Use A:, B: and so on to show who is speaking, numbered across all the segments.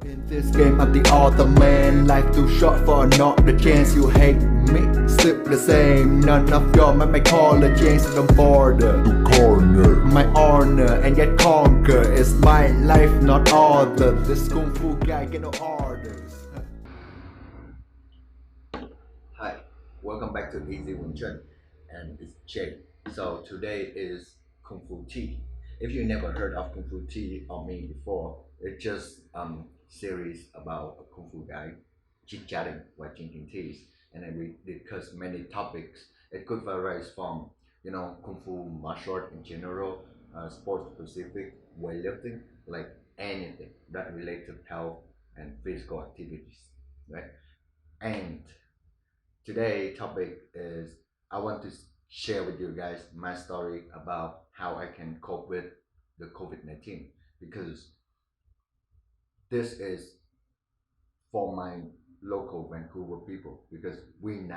A: In this game I'm the author man. Life too short for not the chance. You hate me, still the same. None of your man may call a change from border to corner. My honor and yet conquer. It's my life, not other. This kung fu guy get no orders.
B: Hi, welcome back to Easy Nguyen, and it's Jay. So today is KungFu Tea. If you never heard of KungFu Tea or me before, it's just series about a kung fu guy chit chatting while drinking teas, and then we discuss many topics. It could vary from kung fu martial art in general, sports specific, weightlifting, like anything that relate to health and physical activities, right? And today topic is I want to share with you guys my story about how I can cope with the COVID-19, because this is for my local Vancouver people, because in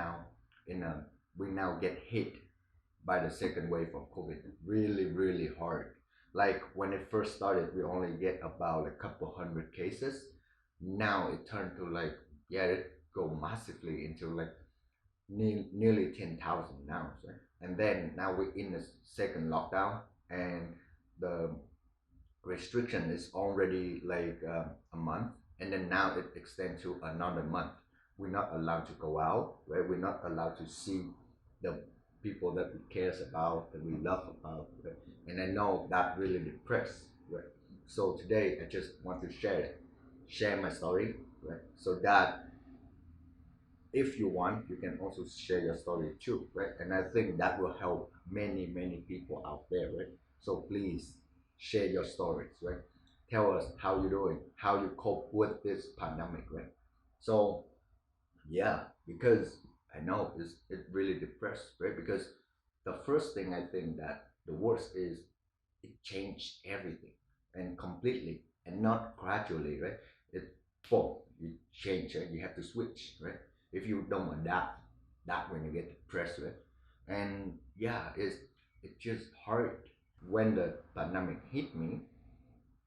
B: a we now get hit by the second wave of COVID really hard. Like when it first started, we only get about a couple hundred cases. Now it turned to like, yeah, it go massively into like nearly 10,000 now. So, and then now we're in the second lockdown, and the restriction is already like a month, and then now it extends to another month. We're not allowed to go out, right? We're not allowed to see the people that we cares about, that we love about, right? And I know that really depressed, right? So today I just want to share my story, right? So that if you want, you can also share your story too, right? And I think that will help many people out there, right? So please share your stories, right? Tell us how you're doing, how you cope with this pandemic, right? So yeah, because I know it really depressed, right? Because the first thing I think that the worst is it changed everything and completely, and not gradually, right? It boom, you change, right? You have to switch, right? If you don't adapt, that when you get depressed, right? And yeah, it's just hard when the pandemic hit me.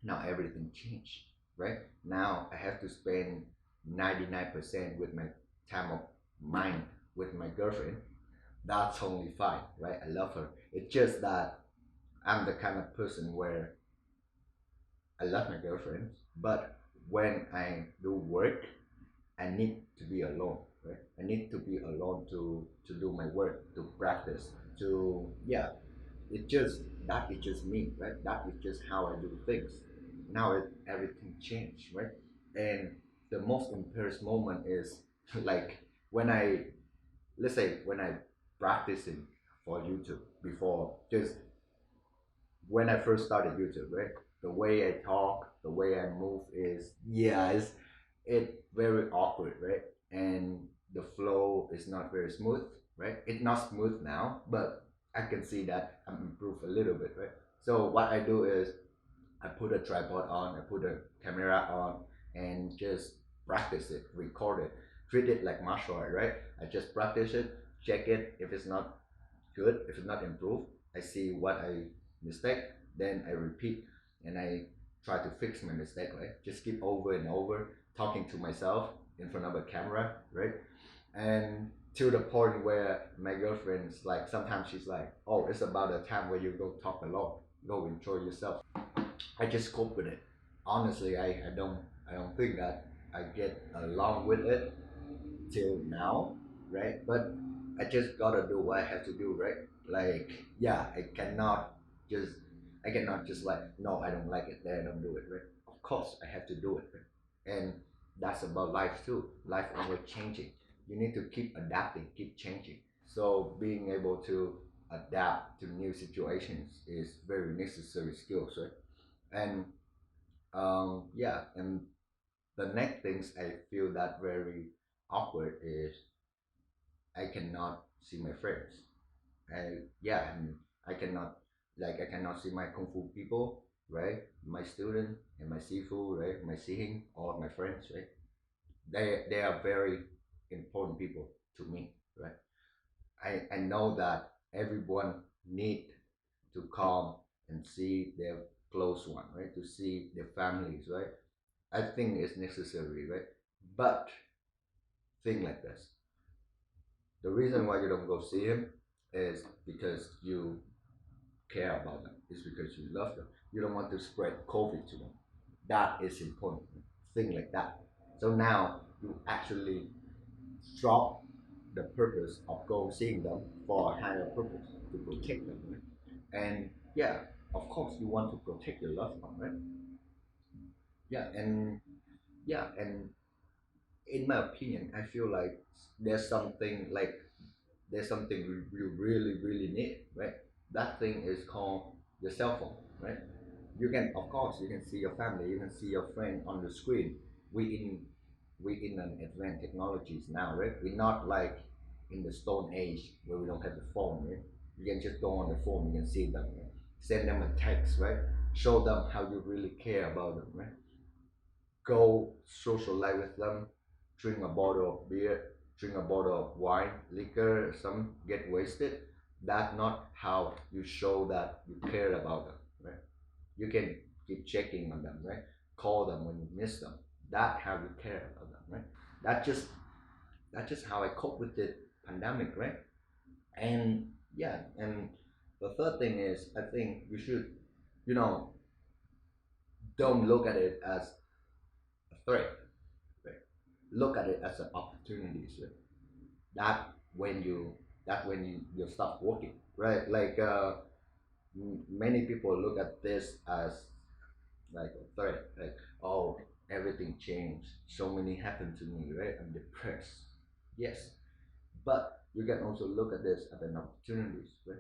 B: Now everything changed, right? Now I have to spend 99% with my time of mind with my girlfriend. That's only fine, right? I love her. It's just that I'm the kind of person where I love my girlfriend, but when I do work, I need to be alone, right? I need to be alone to do my work, to practice, to yeah. It just that is just me, right? That is just how I do things. Now everything changed, right? And the most embarrassed moment is like when I let's say when I practicing for YouTube before, just when I first started YouTube, right? The way I talk, the way I move is yeah, it very awkward, right? And the flow is not very smooth, right? It's not smooth now, but I can see that I'm improved a little bit, right? So what I do is I put a tripod on, I put a camera on, and just practice it, record it, treat it like martial art, right? I just practice it, check it. If it's not good, if it's not improved, I see what I mistake, then I repeat and I try to fix my mistake, right? Just keep over and over talking to myself in front of a camera, right? And to the point where my girlfriend's like, sometimes she's like, oh, it's about a time where you go talk alone, go enjoy yourself. I just cope with it. Honestly, I don't think that I get along with it till now, right? But I just gotta do what I have to do, right? Like, yeah, just I cannot just like, no, I don't like it, then I don't do it, right? Of course, I have to do it, right? And that's about life too. Life always changing. You need to keep adapting, keep changing. So being able to adapt to new situations is very necessary skills, right? And yeah, and the next things I feel that very awkward is I cannot see my friends. Yeah, and I cannot see my kung fu people, right? My student and my sifu, right? My sihing, all of my friends, right? They are very important people to me, right? I know that everyone need to come and see their close one, right? To see their families, right? I think it's necessary, right? But think like this: the reason why you don't go see him is because you care about them. It's because you love them. You don't want to spread COVID to them. That is important. Think like that. So now you actually drop the purpose of going seeing them for a higher purpose to protect them, right? And yeah, of course you want to protect your loved one, right? Yeah, and yeah, and in my opinion, I feel like there's something like there's something you really need, right? That thing is called your cell phone, right? You can, of course, you can see your family, you can see your friend on the screen. We in we in an advanced technologies now, right? We're not like in the stone age where we don't have the phone, right? You can just go on the phone, you can see them, right? Send them a text, right? Show them how you really care about them, right? Go socialize with them, drink a bottle of beer, drink a bottle of wine, liquor, some get wasted. That's not how you show that you care about them, right? You can keep checking on them, right? Call them when you miss them. That's how you care about them, right? That's just that's just how I cope with the pandemic, right? And yeah, and the third thing is I think you should, you know, don't look at it as a threat, right? Look at it as an opportunity. So that when you you start working, right? Like many people look at this as like a threat, like, oh, everything changed, so many happened to me, right? I'm depressed. Yes, but you can also look at this as an opportunity, right?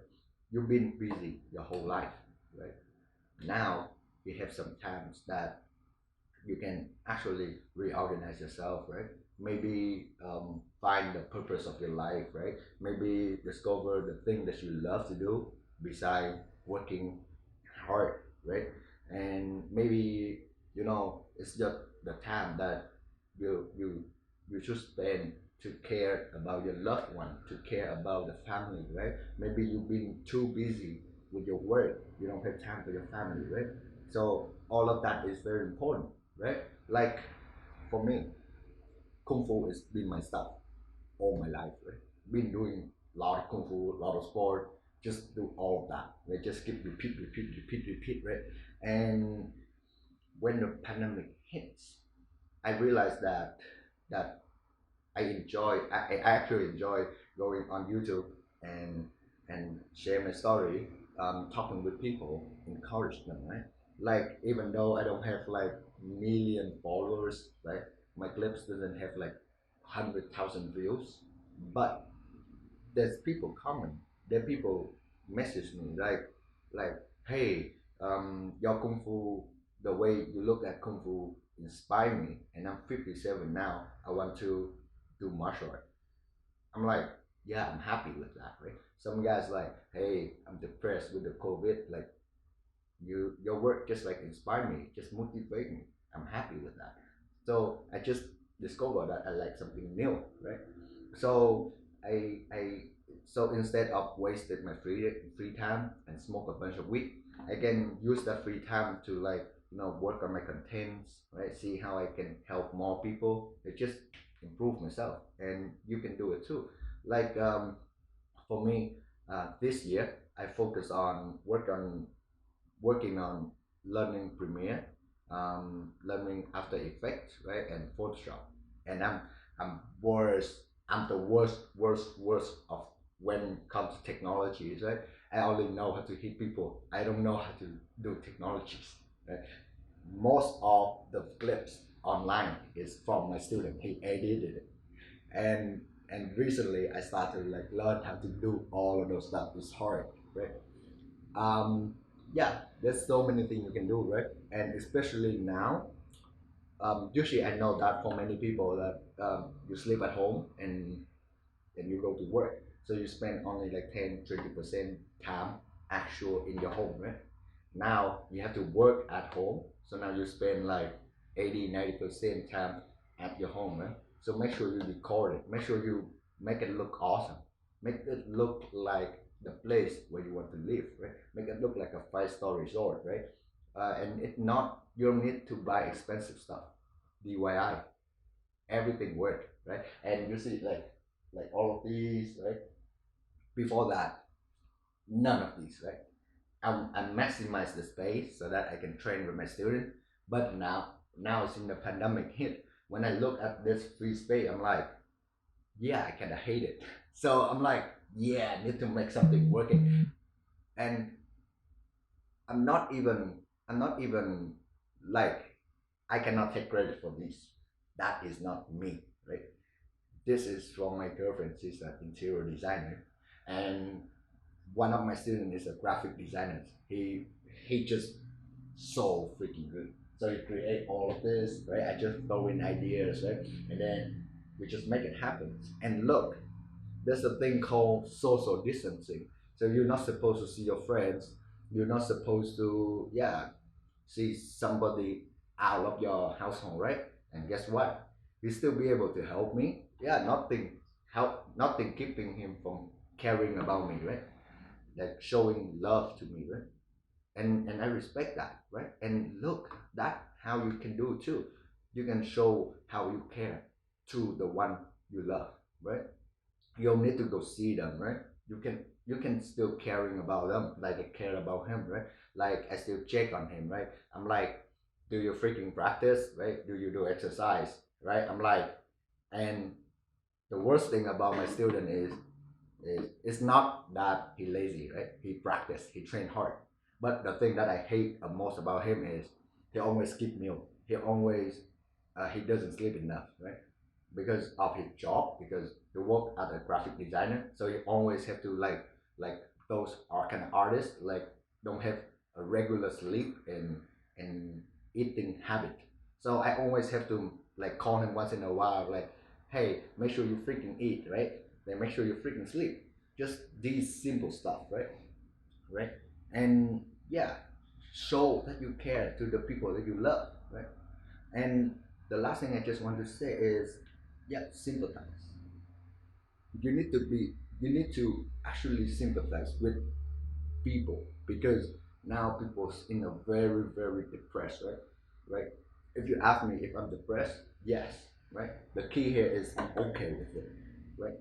B: You've been busy your whole life, right? Now you have some times that you can actually reorganize yourself, right? Maybe find the purpose of your life, right? Maybe discover the thing that you love to do beside working hard, right? And maybe it's just the time that you you should spend to care about your loved one, to care about the family, right? Maybe you've been too busy with your work, you don't have time for your family, right? So all of that is very important, right? Like for me, kung fu has been my stuff all my life, right? Been doing a lot of kung fu, a lot of sport, just do all of that, right? Just keep repeat, right? And when the pandemic hits, I realized that I actually enjoy going on YouTube and share my story, talking with people, encourage them, right? Like even though I don't have like million followers, right? My clips doesn't have like 100,000 views, but there's people comment. There people message me like, hey, your kung fu, the way you look at kung fu inspire me, and I'm 57 now. I want to do martial art. I'm like, yeah, I'm happy with that, right? Some guys like, hey, I'm depressed with the COVID. Like, your work just like inspire me, just motivate me. I'm happy with that. So I just discovered that I like something new, right? So I so instead of wasted my free time and smoke a bunch of weed, I can use that free time to like work on my contents, right? See how I can help more people. It just improve myself, and you can do it too. Like for me, this year I focus on working on learning Premiere, learning After Effects, right, and Photoshop. And I'm worst. I'm the worst of when it comes to technologies, right? I only know how to hit people. I don't know how to do technologies. Right? Most of the clips online is from my student. He edited it, and recently I started to like learn how to do all of those stuff. It's hard, right? um yeah, there's so many things you can do, right? And especially now, usually I know that for many people that you sleep at home and you go to work, so you spend only like 10-20% time actual in your home, right? Now you have to work at home, so now you spend like 80-90% time at your home, right? So make sure you record it, make sure you make it look awesome, make it look like the place where you want to live, right? Make it look like a 5-star resort, right? And it not, you don't need to buy expensive stuff. DIY, everything work, right? And you see like all of these, right? Before that, none of these, right? I maximize the space so that I can train with my student. But now since the pandemic hit, when I look at this free space, I'm like, yeah, I kind of hate it. So I'm like, yeah, I need to make something working. And I'm not even I'm not even like, I cannot take credit for this. That is not me, right? This is from my girlfriend. She's an interior designer, and one of my students is a graphic designer. He just so freaking good. So he create all of this, right? I just throw in ideas, right? And then we just make it happen. And look, there's a thing called social distancing. So you're not supposed to see your friends. You're not supposed to, yeah, see somebody out of your household, right? And guess what? He still be able to help me. Yeah, nothing keeping him from caring about me, right? Like showing love to me, right? And I respect that, right? And look, that how you can do too. You can show how you care to the one you love, right? You don't need to go see them, right? You can still caring about them, like I care about him, right? Like I still check on him, right? I'm like, do you freaking practice, right? Do you do exercise, right? I'm like, and the worst thing about my student is it's not that he lazy, right? He practice, he train hard. But the thing that I hate most about him is he always skip meal. He doesn't sleep enough, right? Because of his job, because he work as a graphic designer, so he always have to like those are kind of artists like don't have a regular sleep and eating habit. So I always have to like call him once in a while, like, hey, make sure you freaking eat, right? Then make sure you freaking sleep. Just these simple stuff, right? And yeah, show that you care to the people that you love, right? And the last thing I just want to say is, yeah, sympathize. You need to actually sympathize with people, because now people's in a very very depressed, right? If you ask me if I'm depressed, yes, right? The key here is I'm okay with it, right?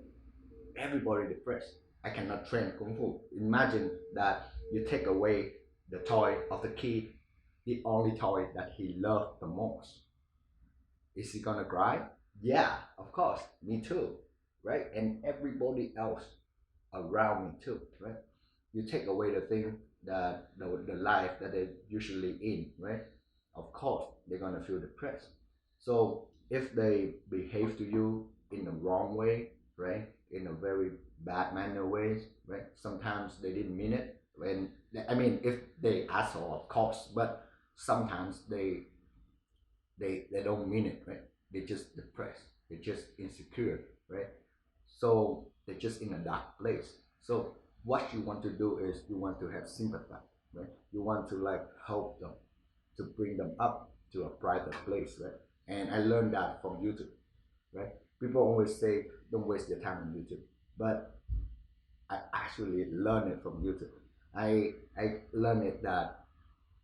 B: Everybody depressed. I cannot train kung fu. Imagine that you take away the toy of the kid, the only toy that he loved the most. Is he gonna cry? Yeah, of course. Me too, right? And everybody else around me too, right? You take away the thing that the life that they're usually in, right? Of course, they're gonna feel depressed. So if they behave to you in the wrong way, right? In a very bad manner ways, right? Sometimes they didn't mean it. When I mean, if they asshole, of course, but sometimes they don't mean it, right? They're just depressed. They're just insecure, right? So they're just in a dark place. So what you want to do is you want to have sympathy, right? You want to like help them, to bring them up to a brighter place, right? And I learned that from YouTube, right? People always say don't waste your time on YouTube, but I actually learned it from YouTube. I learned it that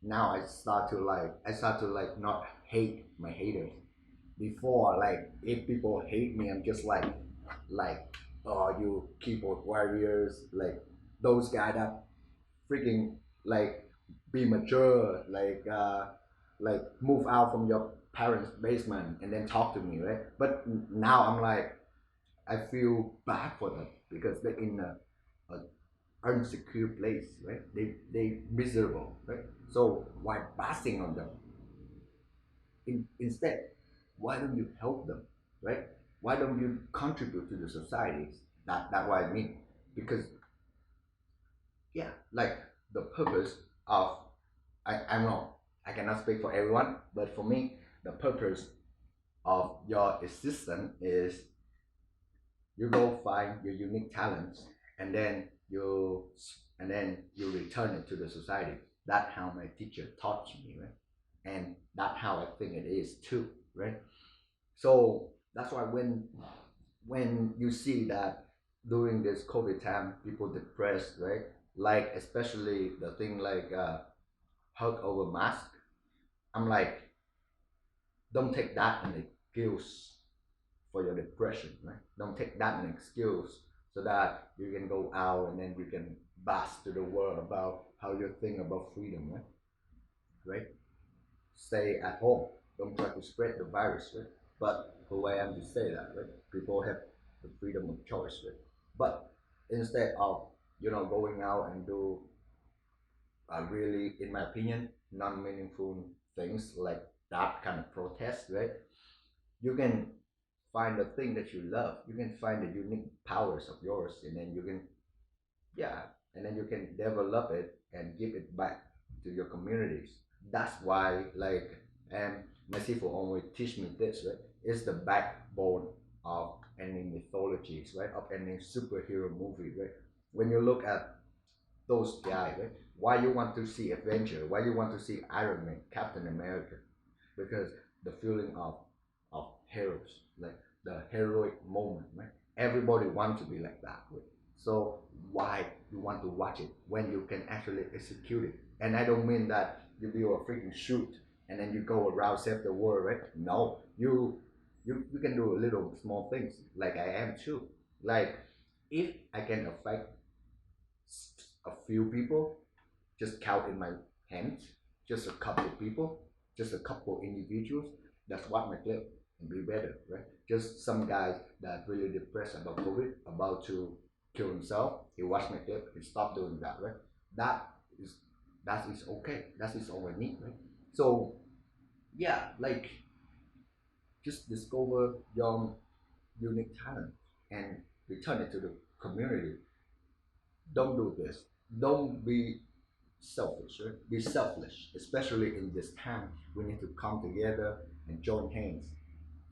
B: now I start to like not hate my haters. Before, like if people hate me, I'm just like oh, you keyboard warriors, like those guys that freaking like be mature, like move out from your parents basement and then talk to me, right? But now I'm like, I feel bad for them because they're in a unsecure place, right? They miserable, right? So why passing on them? Instead, why don't you help them, right? Why don't you contribute to the societies? That what I mean. Because yeah, like the purpose of I know I cannot speak for everyone, but for me, the purpose of your existence is you go find your unique talents and then you return it to the society. That's how my teacher taught me, right? And that's how I think it is too, right? So that's why when you see that during this COVID time, people depressed, right? Like especially the thing like hug over mask. I'm like, Don't take that an excuse for your depression, right? Don't take that an excuse so that you can go out and then you can blast to the world about how you think about freedom, right? Right? Stay at home. Don't try to spread the virus, right? But who I am to say that, right? People have the freedom of choice, right? But instead of going out and do really, in my opinion, non-meaningful things like that kind of protest, right? You can find the thing that you love. You can find the unique powers of yours, and then you can, yeah, and then you can develop it and give it back to your communities. That's why, like, and my sister always teach me this, right? It's the backbone of any mythologies, right? Of any superhero movie, right? When you look at those guys, right? Why you want to see Avenger? Why you want to see Iron Man, Captain America? Because the feeling of heroes, like the heroic moment, right? Everybody wants to be like that, right? So why you want to watch it when you can actually execute it? And I don't mean that you do a freaking shoot and then you go around save the world, right? No, you can do little small things like I am too. Like if I can affect a few people, just count in my hands, just a couple of people, just a couple individuals. That's what my clip and be better, right? Just some guys that really depressed about COVID, about to kill himself. He watched my clip, he stopped doing that, right? That is that is okay. That is all I need, right? So yeah, like just discover your unique talent and return it to the community. Don't do this. Don't be selfish, right? Be selfish, especially in this time. We need to come together and join hands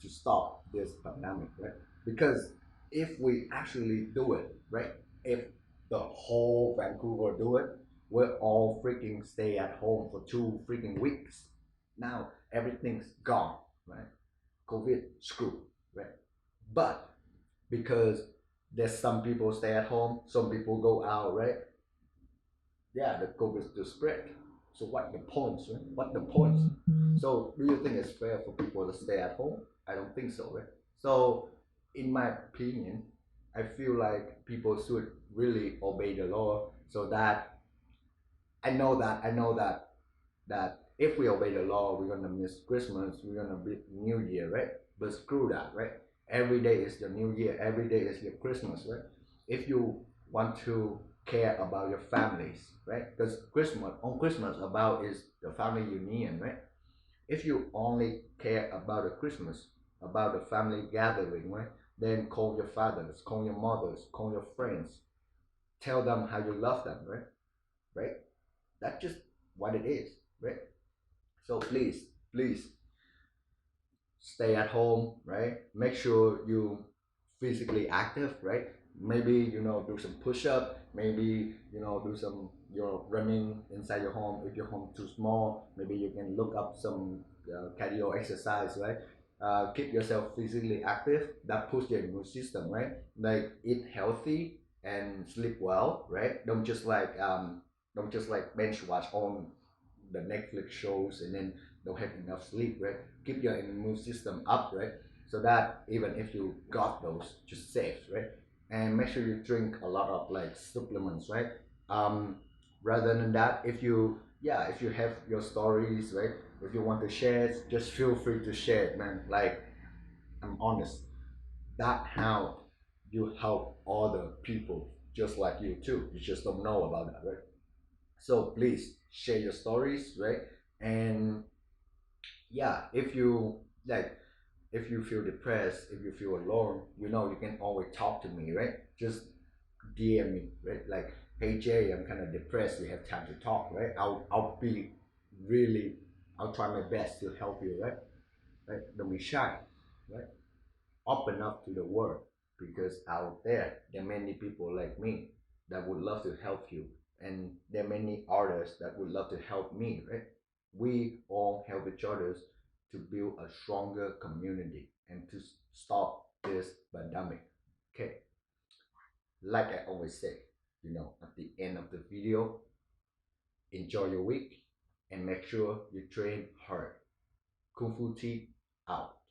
B: to stop this pandemic, right? Because if we actually do it, right? If the whole Vancouver do it, we're all freaking stay at home for 2 freaking weeks. Now everything's gone, right? COVID screwed, right? But because there's some people stay at home, some people go out, right? Yeah, the COVID to spread. So what the points, right? What the points? So do you think it's fair for people to stay at home? I don't think so, right? So in my opinion, I feel like people should really obey the law so that I know that if we obey the law, we're gonna miss Christmas, we're gonna miss New Year, right? But screw that, right? Every day is your New Year, every day is your Christmas, right? If you want to care about your families, right? Because Christmas about is the family union, right? If you only care about the Christmas, about the family gathering, right? Then call your fathers, call your mothers, call your friends, tell them how you love them, right? Right? That's just what it is, right? So please stay at home, right? Make sure you physically active, right? Maybe do some push up, maybe do some running inside your home. If your home too small, maybe you can look up some cardio exercise, right? Keep yourself physically active. That push your immune system, right? Like eat healthy and sleep well, right? Don't just like bench watch on the Netflix shows and then don't have enough sleep, right? Keep your immune system up, right? So that even if you got those, just safe, right? And make sure you drink a lot of like supplements, right? Um, Rather than that, if you have your stories, right? If you want to share it, just feel free to share it, man. Like I'm honest, that how you help other people just like you too. You just don't know about that, right? So please share your stories, right? And yeah, if you feel depressed, if you feel alone, you can always talk to me, right? Just DM me, right? Like, hey Jay, I'm kind of depressed. We have time to talk, right? I'll be really, I'll try my best to help you, right? Right? Don't be shy, right? Open up to the world because out there are many people like me that would love to help you, and there are many others that would love to help me, right? We all help each other to build a stronger community and to stop this pandemic. Okay, like I always say, at the end of the video, enjoy your week and make sure you train hard. Kung Fu Tea out.